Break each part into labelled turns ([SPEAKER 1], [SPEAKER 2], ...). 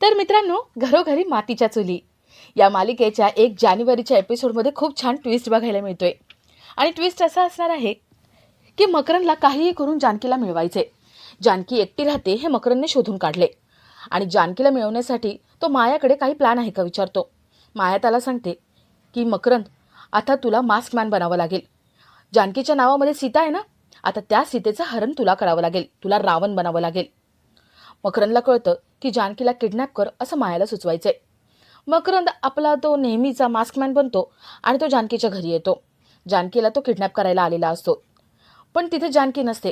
[SPEAKER 1] तर मित्रांनो, घरोघरी मातीच्या चुली या मालिकेच्या 1 जानेवारीच्या एपिसोडमध्ये खूप छान ट्विस्ट बघायला मिळतोय. आणि ट्विस्ट असा असणार आहे की मकरंदला काहीही करून जानकीला मिळवायचे. जानकी एकटी राहते हे मकरंदने शोधून काढले आणि जानकीला मिळवण्यासाठी तो मायाकडे काही प्लॅन आहे का विचारतो. माया त्याला सांगते की मकरंद, आता तुला मास्क मॅन बनावं लागेल. जानकीच्या नावामध्ये सीता आहे ना, आता त्या सीतेचं हरण तुला करावं लागेल, तुला रावण बनावं लागेल. मकरंदला कळतं की जानकीला किडनॅप कर असं मायाला सुचवायचंय. मकरंद आपला तो नेहमीचा मास्कमॅन बनतो आणि तो जानकीच्या घरी येतो. जानकीला तो किडनॅप करायला आलेला असतो, पण तिथे जानकी नसते.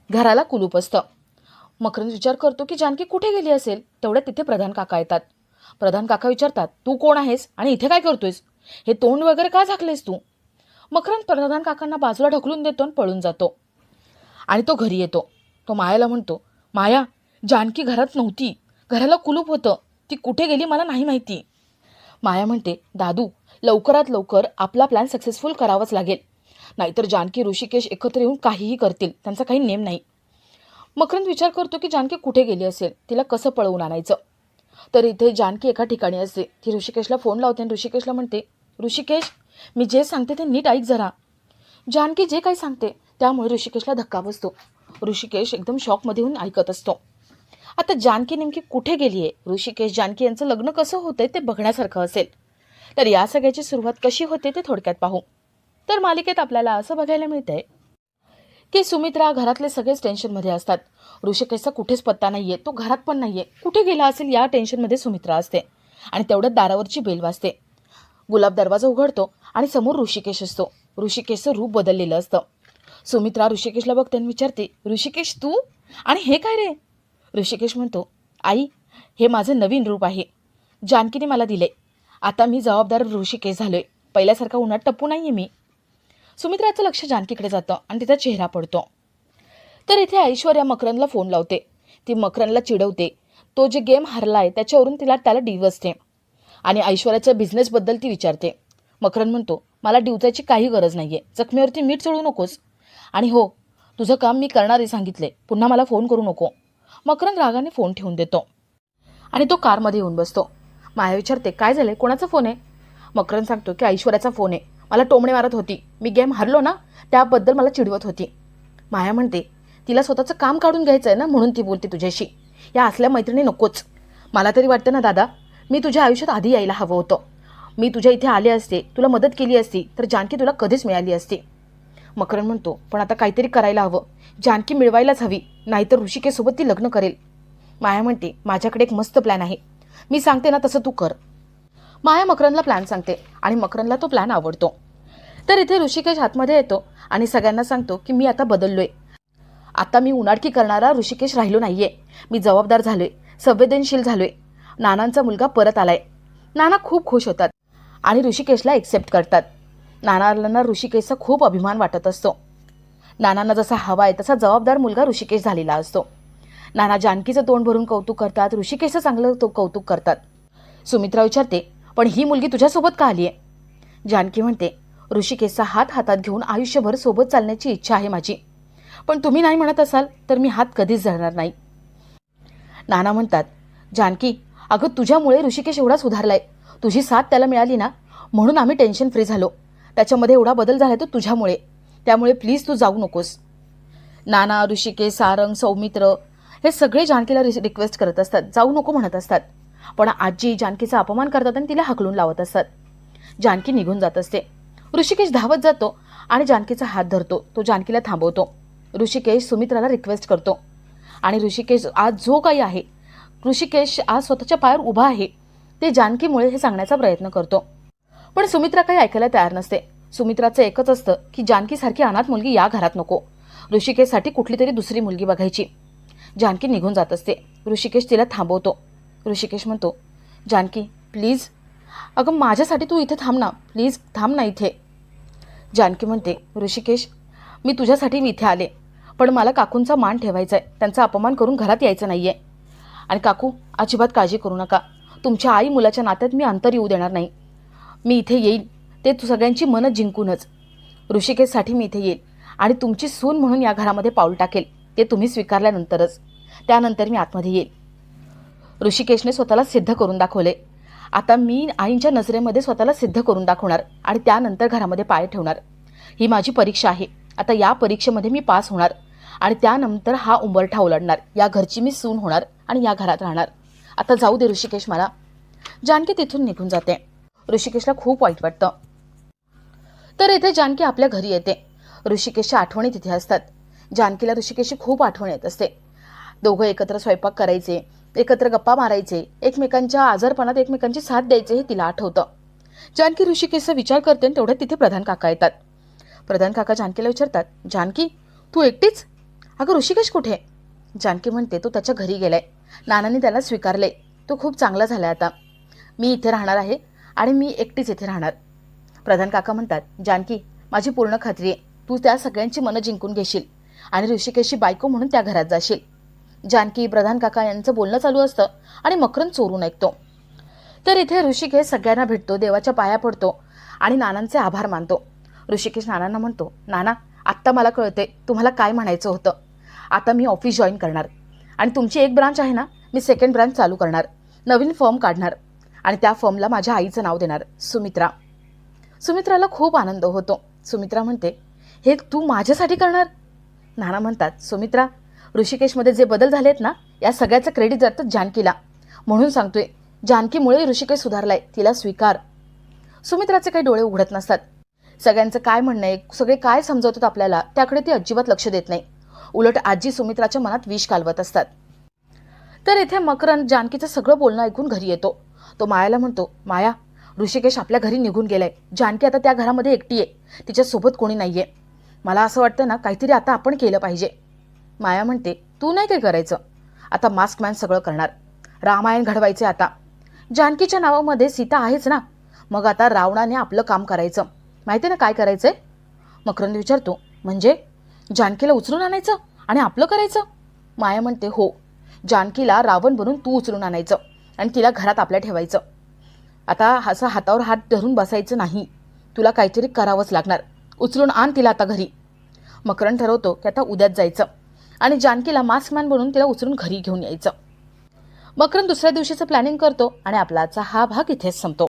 [SPEAKER 1] घराला कुलूप असतं. मकरंद विचार करतो की जानकी कुठे गेली असेल. तेवढ्यात तिथे प्रधान काका येतात. प्रधान काका विचारतात, तू कोण आहेस आणि इथे काय करतोयस? हे तोंड वगैरे का झाकलेस तू? मकरंद प्रधान काकांना बाजूला ढकलून देतो आणि पळून जातो. आणि तो घरी येतो. तो मायाला म्हणतो, माया, जानकी घरात नव्हती, घराला कुलूप होतं, ती कुठे गेली मला नाही माहिती. माया म्हणते, दादू, लवकरात लवकर आपला प्लॅन सक्सेसफुल करावाच लागेल, नाहीतर जानकी ऋषिकेश एकत्र येऊन काहीही करतील, त्यांचा काही नेम नाही. मकरंद विचार करतो की जानकी कुठे गेली असेल, तिला कसं पळवून आणायचं. तर इथे जानकी एका ठिकाणी असते. ती ऋषिकेशला फोन लावते आणि ऋषिकेशला म्हणते, ऋषिकेश, मी जे सांगते ते नीट ऐक जरा. जानकी जे काही सांगते त्यामुळे ऋषिकेशला धक्का बसतो. ऋषिकेश एकदम शॉकमध्ये होऊन ऐकत असतो. आता जानकी नेमकी कुठे गेली आहे, ऋषिकेश जानकी यांचं लग्न कसं होतंय ते बघण्यासारखं असेल. तर या सगळ्याची सुरुवात कशी होते ते थोडक्यात पाहू. तर मालिकेत आपल्याला असं बघायला मिळतंय की सुमित्रा घरातले सगळेच टेन्शनमध्ये असतात. ऋषिकेशचा कुठेच पत्ता नाहीये, तो घरात पण नाहीये, कुठे गेला असेल या टेन्शनमध्ये सुमित्रा असते. आणि तेवढ्यात दारावरची बेल वाजते. गुलाब दरवाजा उघडतो आणि समोर ऋषिकेश असतो. ऋषिकेशचं रूप बदललेलं असतं. सुमित्रा ऋषिकेशला बघते आणि विचारते, ऋषिकेश तू? आणि हे काय रे? ऋषिकेश म्हणतो, आई, हे माझं नवीन रूप आहे, जानकीने मला दिले. आता मी जबाबदार ऋषिकेश झालोय, पहिल्यासारखा उन्हात टप्पू नाहीये मी. सुमित्राचं लक्ष जानकीकडे जातं आणि तिचा चेहरा पडतो. तर इथे ऐश्वर्या मकरंदला फोन लावते. ती मकरंदला चिडवते. तो जे गेम हरलाय त्याच्यावरून त्याला डिवचते आणि ऐश्वर्याच्या बिझनेसबद्दल ती विचारते. मकरंद म्हणतो, मला डिवचायची काही गरज नाहीये, जखमेवरती मीठ चढवू नकोस. आणि हो, तुझं काम मी करणारे सांगितले, पुन्हा मला फोन करू नको. मकरंद रागाने फोन ठेवून देतो आणि तो कारमध्ये येऊन बसतो. माया विचारते, काय झालंय, कोणाचा फोन आहे? मकरंद सांगतो की ऐश्वर्याचा फोन आहे, मला टोमणे मारत होती, मी गेम हरलो ना त्याबद्दल मला चिडवत होती. माया म्हणते, तिला स्वतःचं काम काढून घ्यायचं आहे ना, म्हणून ती बोलते तुझ्याशी. या असल्या मैत्रिणी नकोच. मला तरी वाटतं ना दादा, मी तुझ्या आयुष्यात आधी यायला हवं होतं. मी तुझ्या इथे आले असते, तुला मदत केली असती तर जानकी तुला कधीच मिळाली असती. मकरंद म्हणतो, पण आता काहीतरी करायला हवं, जानकी मिळवायलाच हवी, नाहीतर ऋषिकेशसोबत ती लग्न करेल. माया म्हणते, माझ्याकडे एक मस्त प्लॅन आहे, मी सांगते ना तसं तू कर. माया मकरंदला प्लॅन सांगते आणि मकरंदला तो प्लॅन आवडतो. तर इथे ऋषिकेश आतमध्ये येतो आणि सगळ्यांना सांगतो की मी आता बदललोय. आता मी उनाडकी करणारा ऋषिकेश राहिलो नाहीये, मी जबाबदार झालोय, संवेदनशील झालोय. नानांचा मुलगा परत आलाय. नाना खूप खुश होतात आणि ऋषिकेशला एक्सेप्ट करतात. नानांना ऋषिकेशचा खूप अभिमान वाटत असतो. नानांना जसा हवा आहे तसा जबाबदार मुलगा ऋषिकेश झालेला असतो. नाना जानकीचं तोंड भरून कौतुक करतात, ऋषिकेशचं चांगलं कौतुक करतात. सुमित्रा विचारते, पण ही मुलगी तुझ्यासोबत का आली आहे? जानकी म्हणते, ऋषिकेशचा हात हातात घेऊन आयुष्यभर सोबत चालण्याची इच्छा आहे माझी, पण तुम्ही नाही म्हणत असाल तर मी हात कधीच धरणार नाही. नाना म्हणतात, जानकी, अगं तुझ्यामुळे ऋषिकेश एवढा सुधारलाय, तुझी साथ त्याला मिळाली ना, म्हणून आम्ही टेन्शन फ्री झालो. त्याच्यामध्ये एवढा बदल झालाय तो तुझ्यामुळे, त्यामुळे प्लीज तू जाऊ नकोस. नाना, ऋषिकेश, सारंग, सौमित्र हे सगळे जानकीला रिक्वेस्ट करत असतात, जाऊ नको म्हणत असतात. पण आजी जानकीचा अपमान करतात आणि तिला हकलून लावत असतात. जानकी निघून जात असते. ऋषिकेश धावत जातो आणि जानकीचा हात धरतो. तो जानकीला थांबवतो. ऋषिकेश सुमित्राला रिक्वेस्ट करतो आणि ऋषिकेश आज जो काही आहे, ऋषिकेश आज स्वतःच्या पायावर उभा आहे, ते जानकीमुळे हे सांगण्याचा प्रयत्न करतो. पण सुमित्रा काही ऐकायला तयार नसते. सुमित्राचं एकच असतं की जानकीसारखी अनाथ मुलगी या घरात नको, ऋषिकेशसाठी कुठली तरी दुसरी मुलगी बघायची. जानकी निघून जात असते. ऋषिकेश तिला थांबवतो. ऋषिकेश म्हणतो, जानकी प्लीज, अगं माझ्यासाठी तू इथे थांब ना, प्लीज थांब ना इथे. जानकी म्हणते, ऋषिकेश, मी तुझ्यासाठी इथे आले, पण मला काकूंचा मान ठेवायचा आहे, त्यांचा अपमान करून घरात यायचं नाही आहे. आणि काकू, अजिबात काळजी करू नका, तुमच्या आई मुलाच्या नात्यात मी अंतर येऊ देणार नाही. मी इथे येईल ते सगळ्यांची मनं जिंकूनच. ऋषिकेशसाठी मी इथे येईल आणि तुमची सून म्हणून या घरामध्ये पाऊल टाकेल, ते तुम्ही स्वीकारल्यानंतरच. त्यानंतर मी आतमध्ये येईल. ऋषिकेशने स्वतःला सिद्ध करून दाखवले. आता मी आईंच्या नजरेमध्ये स्वतःला सिद्ध करून दाखवणार आणि त्यानंतर घरामध्ये पाय ठेवणार. ही माझी परीक्षा आहे. आता या परीक्षेमध्ये मी पास होणार आणि त्यानंतर हा उंबरठा ओलांडणार. या घरची मी सून होणार आणि या घरात राहणार. आता जाऊ दे ऋषिकेश मला. जानकी तिथून निघून जाते. ऋषिकेशला खूप वाईट वाटतं. तर इथे जानकी आपल्या घरी येते. ऋषिकेशच्या आठवणी तिथे असतात. जानकीला ऋषिकेशची खूप आठवण येत असते. दोघं एकत्र स्वयंपाक करायचे, एकत्र गप्पा मारायचे, एकमेकांच्या आजारपणात एकमेकांची साथ द्यायचे हे तिला आठवतं. जानकी ऋषिकेशचा विचार करते आणि तेवढ्यात तिथे प्रधान काका येतात. प्रधान काका जानकीला विचारतात, जानकी तू एकटीच? अगं ऋषिकेश कुठे? जानकी म्हणते, तो त्याच्या घरी गेलाय. नानांनी त्याला स्वीकारले. तो खूप चांगला झालाय. आता मी इथे राहणार आहे आणि मी एकटीच इथे राहणार. प्रधान काका म्हणतात, जानकी माझी पूर्ण खात्री आहे तू त्या सगळ्यांची मनं जिंकून घेशील आणि ऋषिकेशची बायको म्हणून त्या घरात जाशील. जानकी प्रधान काका यांचं बोलणं चालू असतं आणि मकरंद चोरून ऐकतो. तर इथे ऋषिकेश सगळ्यांना भेटतो, देवाच्या पाया पडतो आणि नानांचे आभार मानतो. ऋषिकेश नानांना म्हणतो, नाना आत्ता मला कळते तुम्हाला काय म्हणायचं होतं. आता मी ऑफिस जॉईन करणार आणि तुमची एक ब्रांच आहे ना, मी सेकंड ब्रांच चालू करणार. नवीन फर्म काढणार आणि त्या फर्मला माझ्या आईचं नाव देणार, सुमित्रा. सुमित्राला खूप आनंद होतो. सुमित्रा म्हणते, हे तू माझ्यासाठी करणार? नाना म्हणतात, सुमित्रा ऋषिकेशमध्ये जे बदल झालेत ना, या सगळ्याचं क्रेडिट जातं जानकीला. म्हणून सांगतोय, जानकीमुळे ऋषिकेश सुधारलाय, तिला स्वीकार. सुमित्राचे काही डोळे उघडत नसतात. सगळ्यांचं काय म्हणणं आहे, सगळे काय समजवतात आपल्याला, त्याकडे ती अजिबात लक्ष देत नाही. उलट आजी सुमित्राच्या मनात विष कालवत असतात. तर इथे मकरंद जानकीचं सगळं बोलणं ऐकून घरी येतो. तो मायाला म्हणतो, माया ऋषिकेश आपल्या घरी निघून गेलाय. जानकी आता त्या घरामध्ये एकटी आहे, तिच्यासोबत कोणी नाहीये. मला असं वाटतं ना, काहीतरी आता आपण केलं पाहिजे. माया म्हणते, तू नाही काय करायचं, आता मास्कमॅन सगळं करणार. रामायण घडवायचे आता. जानकीच्या नावामध्ये सीता आहेच ना, मग आता रावणाने आपलं काम करायचं. माहिती ना काय करायचंय? मकरंद विचारतो, म्हणजे जानकीला उचलून आणायचं आणि आपलं करायचं? माया म्हणते, हो, जानकीला रावण बनून तू उचलून आणायचं आणि तिला घरात आपल्या ठेवायचं. आता असं हातावर हात धरून बसायचं नाही, तुला काहीतरी करावंच लागणार. उचलून आण तिला आता घरी. मकरंद ठरवतो की आता उद्याच जायचं आणि जानकीला मास्कमॅन बनवून तिला उचलून घरी घेऊन यायचं. मकरंद दुसऱ्या दिवशीचं प्लॅनिंग करतो आणि आपला आजचा हा भाग इथेच संपतो.